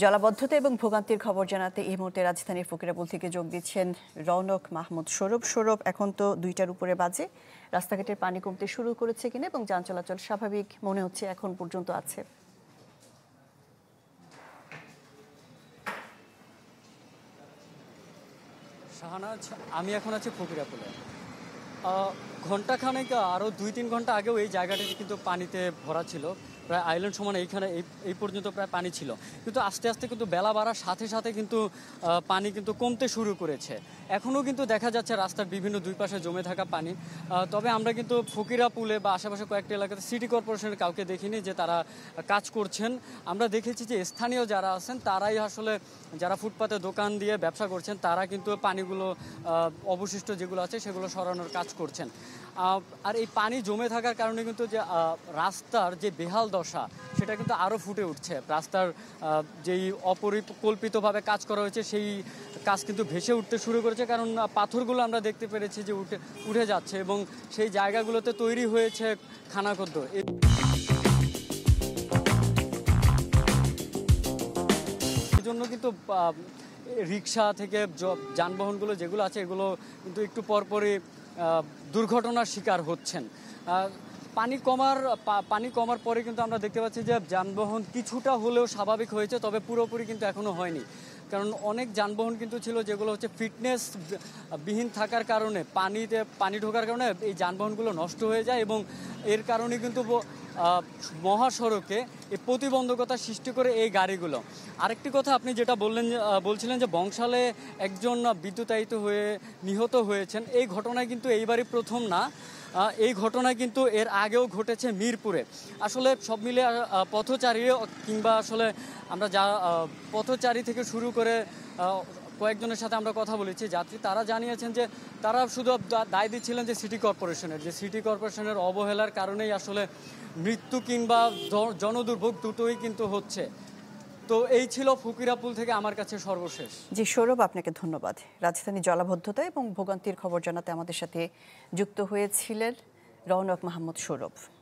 জলাবদ্ধতা এবং ভোগান্তির খবর জানাতে এই মুহূর্তে রাজধানীর ফকিরাপুল থেকে যোগ দিচ্ছেন রৌনক মাহমুদ সৌরভ। এখন তো 2টার উপরে বাজে, রাস্তাঘাটের পানি কমতে শুরু করেছে কিনা এবং যান চলাচল স্বাভাবিক মনে হচ্ছে এখন পর্যন্ত আছে? শাহনাজ, আমি এখন আছি ফকিরাপুলে। ঘণ্টাখানেক আরও 2-3 ঘন্টা আগেও এই জায়গাটি কিন্তু পানিতে ভরা ছিল, প্রায় আইল্যান্ড সমান এইখানে এই পর্যন্ত প্রায় পানি ছিল। কিন্তু আস্তে আস্তে কিন্তু বেলা বাড়ার সাথে সাথে কিন্তু পানি কিন্তু কমতে শুরু করেছে। এখনও কিন্তু দেখা যাচ্ছে রাস্তার বিভিন্ন দুই পাশে জমে থাকা পানি। তবে আমরা কিন্তু ফকিরাপুলে বা আশেপাশে কয়েকটি এলাকাতে সিটি কর্পোরেশনের কাউকে দেখিনি যে তারা কাজ করছেন। আমরা দেখেছি যে স্থানীয় যারা আছেন তারাই আসলে, যারা ফুটপাতে দোকান দিয়ে ব্যবসা করছেন, তারা কিন্তু পানিগুলো অবশিষ্ট যেগুলো আছে সেগুলো সরানোর কাজ করছেন। আর এই পানি জমে থাকার কারণে কিন্তু যে রাস্তার যে বেহাল দশা সেটা কিন্তু আরও ফুটে উঠছে। রাস্তার যেই অপরিকল্পিতভাবে কাজ করা হয়েছে সেই কাজ কিন্তু ভেসে উঠতে শুরু করেছে, কারণ পাথরগুলো আমরা দেখতে পেরেছি যে উঠে যাচ্ছে এবং সেই জায়গাগুলোতে তৈরি হয়েছে খানাখন্দ। এই জন্য কিন্তু রিক্সা থেকে যানবাহনগুলো যেগুলো আছে এগুলো কিন্তু একটু পরপরই দুর্ঘটনার শিকার হচ্ছেন। পানি কমার পরে কিন্তু আমরা দেখতে পাচ্ছি যে যানবাহন কিছুটা হলেও স্বাভাবিক হয়েছে, তবে পুরোপুরি কিন্তু এখনো হয়নি। কারণ অনেক যানবাহন কিন্তু ছিল যেগুলো হচ্ছে ফিটনেস বিহীন থাকার কারণে, পানি ঢোকার কারণে এই যানবাহনগুলো নষ্ট হয়ে যায় এবং এর কারণে কিন্তু মহাসড়কে এই প্রতিবন্ধকতা সৃষ্টি করে এই গাড়িগুলো। আরেকটি কথা আপনি যেটা বলছিলেন যে বংশালে একজন বিদ্যুতায়িত হয়ে নিহত হয়েছেন, এই ঘটনায় কিন্তু এইবারই প্রথম না। এই ঘটনা কিন্তু এর আগেও ঘটেছে মিরপুরে। আসলে সব মিলে পথচারী কিংবা আসলে আমরা পথচারী থেকে শুরু করে কয়েকজনের সাথে আমরা কথা বলেছি, যাত্রী, তারা জানিয়েছেন যে তারা শুধু দায় দিচ্ছিলেন যে সিটি কর্পোরেশনের অবহেলার কারণেই আসলে মৃত্যু কিংবা জনদুর্ভোগ দুটোই কিন্তু হচ্ছে। তো এই ছিল ফকিরাপুল থেকে আমার কাছে সর্বশেষ। জি সৌরভ, আপনাকে ধন্যবাদ। রাজধানী জলাবদ্ধতা এবং ভোগান্তির খবর জানাতে আমাদের সাথে যুক্ত হয়েছিলেন রৌনক মাহমুদ সৌরভ।